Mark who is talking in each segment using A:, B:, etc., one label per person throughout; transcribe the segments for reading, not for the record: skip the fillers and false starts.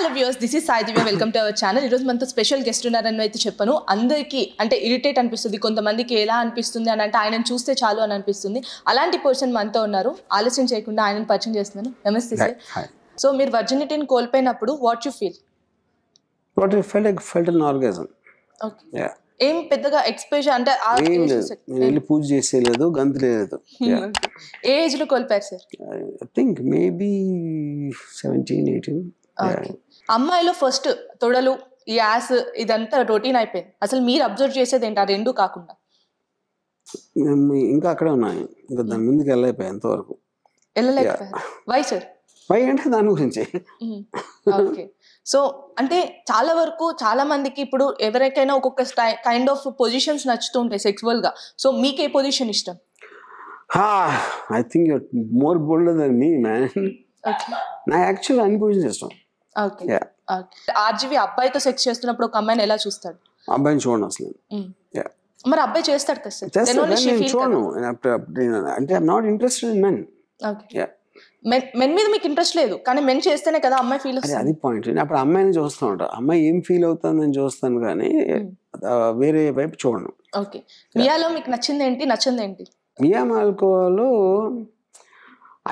A: Hello viewers, this is Sai Divya. Welcome to our channel. ఈరోజు మనతో special guest ఉన్నారని అయితే చెప్పను. అందరికీ అంటే ఇరిటేట్ అనిపిస్తుంది, కొంతమందికి ఎలా అనిపిస్తుంది అని అంటే ఆయనను చూస్తే చాలు అని అనిపిస్తుంది. అలాంటి పర్సన్ మనతో ఉన్నారు. ఆలస్యం చేయకుండా ఆయనను పరిచయం చేస్తున్నాను. నమస్తే సార్. సో మీరు వర్జినిటీని కోల్పోయినప్పుడు what you feel?
B: What I felt an orgasm.
A: Okay.
B: Yeah.
A: ఏం పెద్దగా ఎక్స్‌పోజర్ అంటే
B: ఏం లేదు, నేను వెళ్ళి పూజ చేసేయలేదు, గంతులేదు.
A: ఏ ఏజ్ లో కోల్పోయారు sir?
B: I think maybe 17, 18.
A: Okay. అమ్మాయిలో ఫస్ట్ తొడలు, ఈ యాస్ ఇదంతా రొటీన్ అయిపోయింది. అసలు మీరు అబ్జర్వ్ చేసేది ఏంటి ఆ రెండు కాకుండా?
B: ఇంకా అక్కడే ఉన్నాయి, ఇంకా దాని ముందుకు వెళ్ళైపోయాయి ఎంతవరకు.
A: వెళ్ళలేకపోయారు. Why sir?
B: వై అంటే దాని గురించి.
A: ఓకే. సో అంటే చాలా వరకు చాలా మందికి ఇప్పుడు ఎవరికైనా ఒక్కొక్క కైండ్ ఆఫ్ పొజిషన్స్ నచ్చుతూ ఉంటాయి సెక్సువల్ గా. సో మీకు ఏ పొజిషన్ ఇష్టం?
B: I think you're more bolder than me man.
A: Okay.
B: నాకు యాక్చువల్ అన్ని పొజిషన్స్ ఇష్టం.
A: ఓకే. ఆర్జీవి అబ్బాయితో సెక్స్ చేస్తున్నప్పుడు ఒక అమ్మాయిని ఎలా చూస్తాడు?
B: అబ్బాయిని చూడండి అసలు.
A: మరి అబ్బాయి చేస్తాడు కదా సార్?
B: చూడను అంటే I'm not interested in men.
A: Okay. Men మీద మీకు ఇంట్రెస్ట్ లేదు, కానీ మెన్ చేస్తేనే కదా అమ్మాయి ఫీల్ అవుతుంది.
B: అది పాయింట్. అప్పుడు అమ్మాయిని చూస్తూ ఉంటా, అమ్మాయి ఏం ఫీల్ అవుతుందని చూస్తాను, కానీ వేరే వైపు చూడను.
A: ఓకే. మియాలో మీకు నచ్చింది ఏంటి, నచ్చింది ఏంటి?
B: మియా మాల్కోవాలో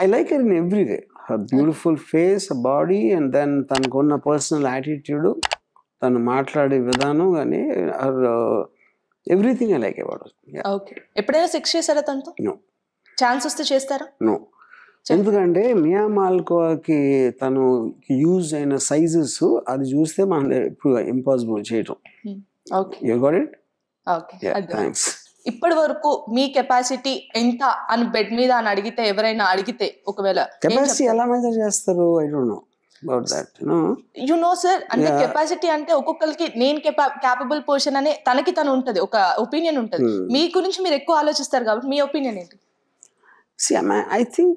B: I like her in every way. Her beautiful face, body, and then తనకున్న పర్సనల్ యాటిట్యూడ్, తను మాట్లాడే విధానం, కానీ her everything I like about her.
A: Okay. ఎప్పుడైనా సెక్స్ చేశారా తనతో?
B: నో.
A: ఛాన్స్ వస్తే చేస్తారా?
B: నో. ఎందుకంటే మియా మాల్కోవాకి తను యూజ్ అయిన సైజెస్ అది చూస్తే మనం ఇప్పుడు ఇంపాసిబుల్ చేయటం. You got it?
A: Okay.
B: Thanks.
A: ఇప్పటి వరకు మీ కెపాసిటీ ఎంత అని బెడ్ మీద అని అడిగితే, ఎవరైనా అడిగితే ఒకవేళ
B: కెపాసిటీ ఎలా మెజర్ చేస్తారు? I don't know about that.
A: You know sir, అంటే కెపాసిటీ అంటే ఒక్కొక్కరికి నేను క్యాపబుల్ పర్సన్ అనే తనకి తను ఉంటది, ఒక ఒపీనియన్ ఉంటది. మీ గురించి మీరు ఎక్కువ ఆలోచిస్తారు కాబట్టి మీ ఒపీనియన్ ఏంటి?
B: See, I think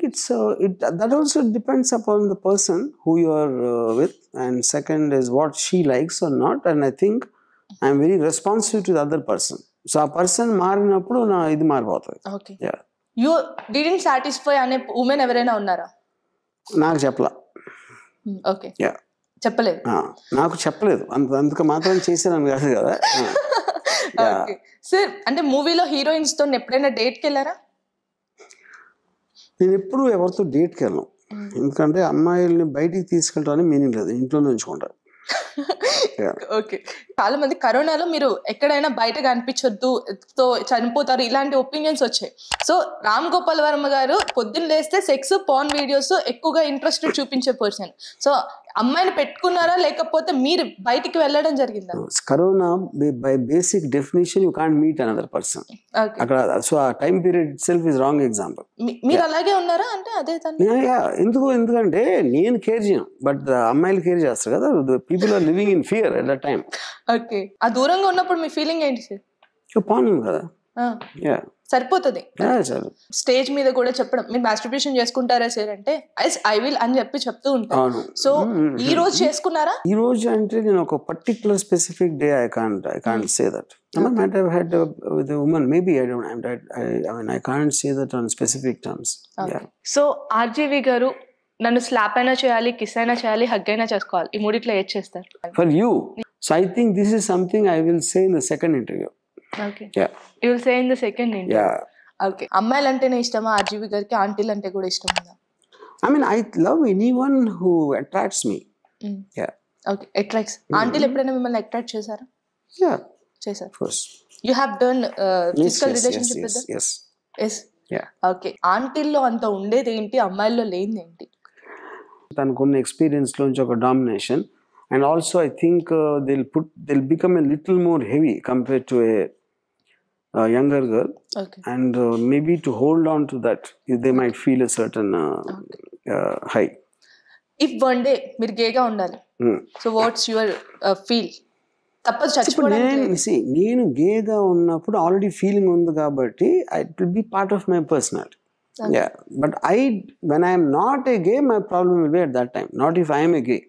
B: that also depends upon the person who you are with, and second is what she likes or not, and I think I am very responsive to the other person. So a person మారినప్పుడు నా ఇది మారిపోతుంది.
A: Okay. You didn't satisfy అనే women ఎవరైనా ఉన్నారా?
B: నాకు చెప్పలా.
A: Okay. చెప్పలేదు.
B: నాకు చెప్పలేదు, అందుకు మాత్రం చేశాను కాదు కదా.
A: ఓకే సార్, అంటే మూవీలో హీరోయిన్స్ తో ఎప్పుడైనా డేట్కి వెళ్ళారా?
B: నేను ఎప్పుడు ఎవరితో డేట్కి వెళ్ళను, ఎందుకంటే అమ్మాయిల్ని బయటికి తీసుకెళ్ళడం మీనింగ్ లేదు, ఇంట్లోనే ఉంచుకుంటారు.
A: ఓకే. చాలా మంది కరోనాలో మీరు ఎక్కడైనా బయట కనిపించొద్దు, చనిపోతారు, ఇలాంటి ఒపీనియన్స్ వచ్చాయి. సో రామ్ గోపాల్ వర్మ గారు పొద్దున్న లేస్తే సెక్స్, పార్న్ వీడియోస్ ఎక్కువగా ఇంట్రెస్ట్ చూపించే పర్సన్. సో అమ్మాయిని పెట్టుకున్నారా, లేకపోతే మీరు బయటికి వెళ్ళడం జరిగిందా?
B: Corona by basic definition you can't meet another person అక్కడ. సో ఆ time period it self is wrong example.
A: మీరు అలాగే ఉన్నారా? అంటే అదే
B: ఎందుకంటే నేను కేర్ చేయను, బట్ అమ్మాయిలు కేర్ చేస్తారు కదా. People are living in fear at that time.
A: Okay. ఆ దూరంగా ఉన్నప్పుడు మీ ఫీలింగ్ ఏంటి సార్?
B: పాన్ ఉంది కదా,
A: సరిపోతుంది. స్టేజ్ మీద కూడా చెప్పడం, మీరు మాస్టర్బేషన్ చేసుకుంటారా సార్ అంటే ఐ విల్ అని చెప్తూ ఉంటాను. సో ఈ రోజు చేసుకున్నారా?
B: ఈ రోజు అంటే నేను ఒక particular specific day I can't say that. I might have had with a woman, maybe I mean I can't say that on specific terms.
A: So RGV గారు నన్ను స్లాప్ అయినా చేయాలి, కిస్ అయినా చేయాలి, హగ్ అయినా చేసుకోవాలి, ఈ మూడిట్లో ఏది చేస్తారు?
B: For you, so I think this is something I will say in the second interview.
A: Okay. Yeah. You will say in the second interview. Yeah. Okay. అమ్మాయిలు అంటేనే ఇష్టమా ఆర్జీవి గారికి? ఆంటీలు అంటే కూడా ఇష్టం ఉందా?
B: I mean I love anyone who attracts me. Yeah.
A: Okay. Attracts. ఆంటీలు ఎప్పుడైనా మిమ్మల్ని అట్రాక్ట్ చేశారా?
B: Yeah.
A: చేశారు.
B: Of course.
A: You have done physical relationship with them?
B: Yes.
A: Yes.
B: Yeah.
A: Okay. ఆంటీల్లో అంత ఉండేది ఏంటి, అమ్మాయిల్లో లేనిది ఏంటి?
B: తనకున్న ఎక్స్పీరియన్స్ లోంచి ఒక domination, and also I think they'll become a little more heavy compared to a younger girl.
A: Okay.
B: And maybe to hold on to that they might feel a certain high.
A: If one day మీరు గేగా ఉండాలి, so what's your feel? తప్పదు చచ్చిపోవడానికి.
B: నేను గేగా ఉన్నప్పుడు already feeling ఉంది కాబట్టి it will be part of my personality. Yeah, but when I am not a gay, my problem will be at that time, not if I am a gay.